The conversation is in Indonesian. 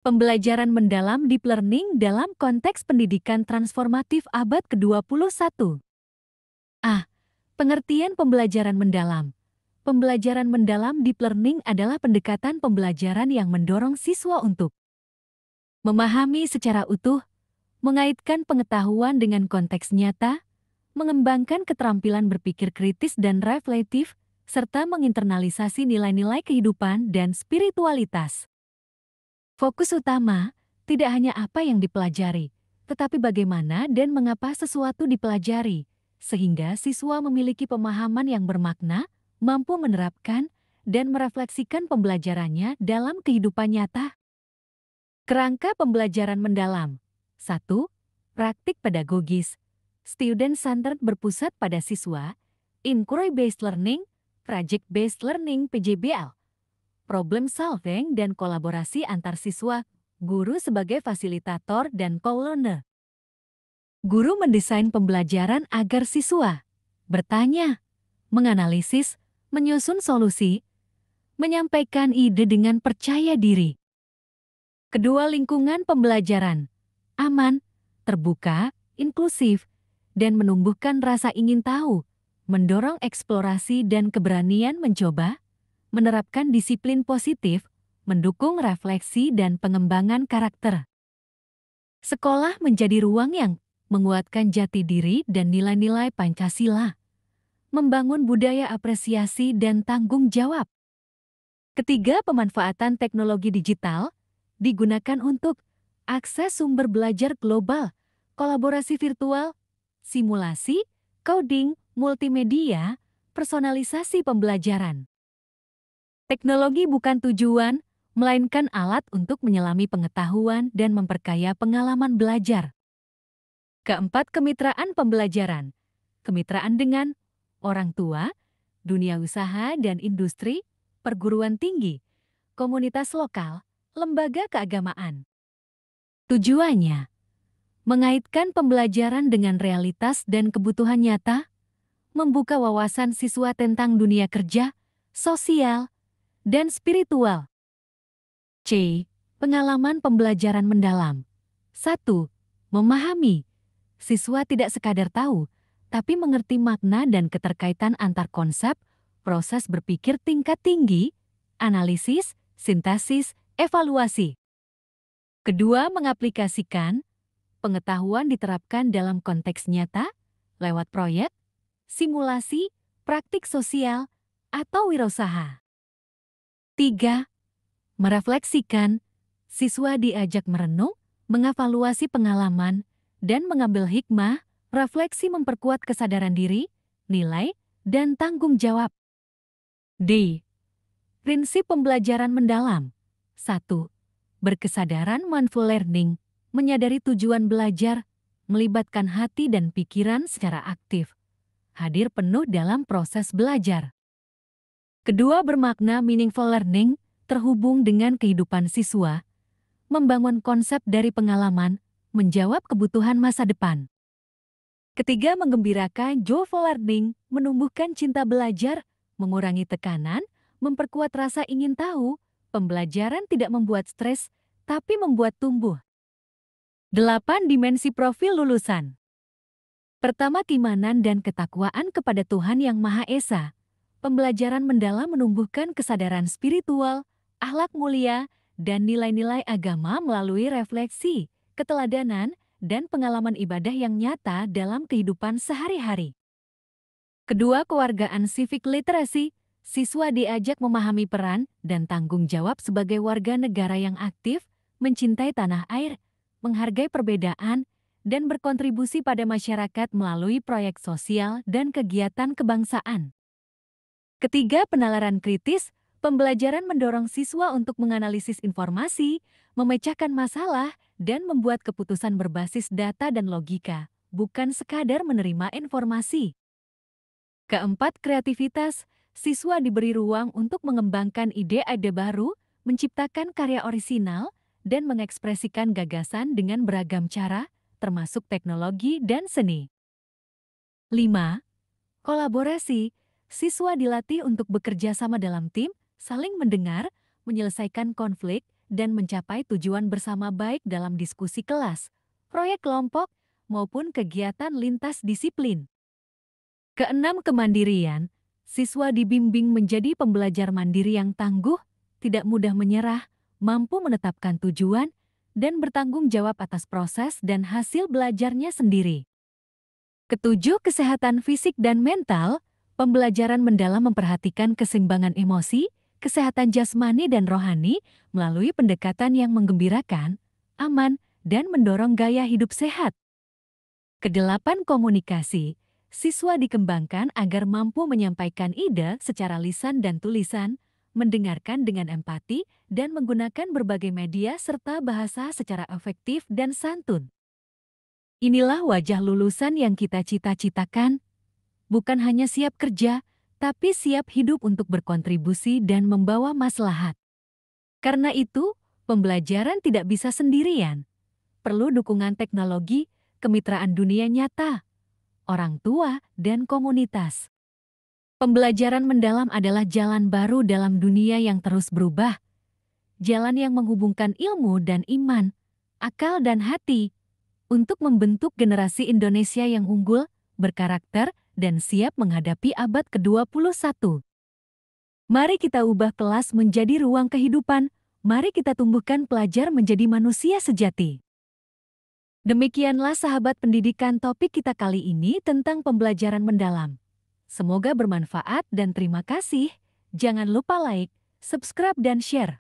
Pembelajaran mendalam deep learning dalam konteks pendidikan transformatif abad ke-21. A. Pengertian pembelajaran mendalam. Pembelajaran mendalam deep learning adalah pendekatan pembelajaran yang mendorong siswa untuk memahami secara utuh, mengaitkan pengetahuan dengan konteks nyata, mengembangkan keterampilan berpikir kritis dan reflektif, serta menginternalisasi nilai-nilai kehidupan dan spiritualitas. Fokus utama tidak hanya apa yang dipelajari, tetapi bagaimana dan mengapa sesuatu dipelajari, sehingga siswa memiliki pemahaman yang bermakna, mampu menerapkan, dan merefleksikan pembelajarannya dalam kehidupan nyata. Kerangka pembelajaran mendalam. 1. Praktik pedagogis. Student-centered berpusat pada siswa. Inquiry-based learning, project-based learning (PJBL). Problem solving dan kolaborasi antar siswa, guru sebagai fasilitator dan co-learner. Guru mendesain pembelajaran agar siswa bertanya, menganalisis, menyusun solusi, menyampaikan ide dengan percaya diri. Kedua, lingkungan pembelajaran aman, terbuka, inklusif, dan menumbuhkan rasa ingin tahu, mendorong eksplorasi dan keberanian mencoba, menerapkan disiplin positif, mendukung refleksi dan pengembangan karakter. Sekolah menjadi ruang yang menguatkan jati diri dan nilai-nilai Pancasila, membangun budaya apresiasi dan tanggung jawab. Ketiga, pemanfaatan teknologi digital digunakan untuk akses sumber belajar global, kolaborasi virtual, simulasi, coding, multimedia, personalisasi pembelajaran. Teknologi bukan tujuan, melainkan alat untuk menyelami pengetahuan dan memperkaya pengalaman belajar. Keempat, kemitraan pembelajaran. Kemitraan dengan orang tua, dunia usaha dan industri, perguruan tinggi, komunitas lokal, lembaga keagamaan. Tujuannya, mengaitkan pembelajaran dengan realitas dan kebutuhan nyata, membuka wawasan siswa tentang dunia kerja, sosial, dan spiritual. C. Pengalaman pembelajaran mendalam. 1. Memahami. Siswa tidak sekadar tahu, tapi mengerti makna dan keterkaitan antar konsep, proses berpikir tingkat tinggi, analisis, sintesis, evaluasi. Kedua, mengaplikasikan. Pengetahuan diterapkan dalam konteks nyata, lewat proyek, simulasi, praktik sosial, atau wirausaha. 3. Merefleksikan. Siswa diajak merenung, mengevaluasi pengalaman, dan mengambil hikmah. Refleksi memperkuat kesadaran diri, nilai, dan tanggung jawab. D. Prinsip pembelajaran mendalam. 1. Berkesadaran mindful learning, menyadari tujuan belajar, melibatkan hati dan pikiran secara aktif, hadir penuh dalam proses belajar. Kedua, bermakna meaningful learning, terhubung dengan kehidupan siswa, membangun konsep dari pengalaman, menjawab kebutuhan masa depan. Ketiga, menggembirakan joyful learning, menumbuhkan cinta belajar, mengurangi tekanan, memperkuat rasa ingin tahu. Pembelajaran tidak membuat stres, tapi membuat tumbuh. 8 dimensi profil lulusan. Pertama, keimanan dan ketakwaan kepada Tuhan Yang Maha Esa. Pembelajaran mendalam menumbuhkan kesadaran spiritual, akhlak mulia, dan nilai-nilai agama melalui refleksi, keteladanan, dan pengalaman ibadah yang nyata dalam kehidupan sehari-hari. Kedua, kewargaan civic literacy. Siswa diajak memahami peran dan tanggung jawab sebagai warga negara yang aktif, mencintai tanah air, menghargai perbedaan, dan berkontribusi pada masyarakat melalui proyek sosial dan kegiatan kebangsaan. Ketiga, penalaran kritis. Pembelajaran mendorong siswa untuk menganalisis informasi, memecahkan masalah, dan membuat keputusan berbasis data dan logika, bukan sekadar menerima informasi. Keempat, kreativitas. Siswa diberi ruang untuk mengembangkan ide-ide baru, menciptakan karya orisinal, dan mengekspresikan gagasan dengan beragam cara, termasuk teknologi dan seni. 5. Kolaborasi. Siswa dilatih untuk bekerja sama dalam tim, saling mendengar, menyelesaikan konflik, dan mencapai tujuan bersama baik dalam diskusi kelas, proyek kelompok, maupun kegiatan lintas disiplin. Keenam, kemandirian. Siswa dibimbing menjadi pembelajar mandiri yang tangguh, tidak mudah menyerah, mampu menetapkan tujuan, dan bertanggung jawab atas proses dan hasil belajarnya sendiri. Ketujuh, kesehatan fisik dan mental. Pembelajaran mendalam memperhatikan keseimbangan emosi, kesehatan jasmani dan rohani melalui pendekatan yang menggembirakan, aman, dan mendorong gaya hidup sehat. Kedelapan, komunikasi. Siswa dikembangkan agar mampu menyampaikan ide secara lisan dan tulisan, mendengarkan dengan empati, dan menggunakan berbagai media serta bahasa secara efektif dan santun. Inilah wajah lulusan yang kita cita-citakan, bukan hanya siap kerja, tapi siap hidup untuk berkontribusi dan membawa maslahat. Karena itu, pembelajaran tidak bisa sendirian. Perlu dukungan teknologi, kemitraan dunia nyata, orang tua, dan komunitas. Pembelajaran mendalam adalah jalan baru dalam dunia yang terus berubah. Jalan yang menghubungkan ilmu dan iman, akal dan hati, untuk membentuk generasi Indonesia yang unggul, berkarakter, dan siap menghadapi abad ke-21. Mari kita ubah kelas menjadi ruang kehidupan, mari kita tumbuhkan pelajar menjadi manusia sejati. Demikianlah sahabat pendidikan topik kita kali ini tentang pembelajaran mendalam. Semoga bermanfaat dan terima kasih. Jangan lupa like, subscribe dan share.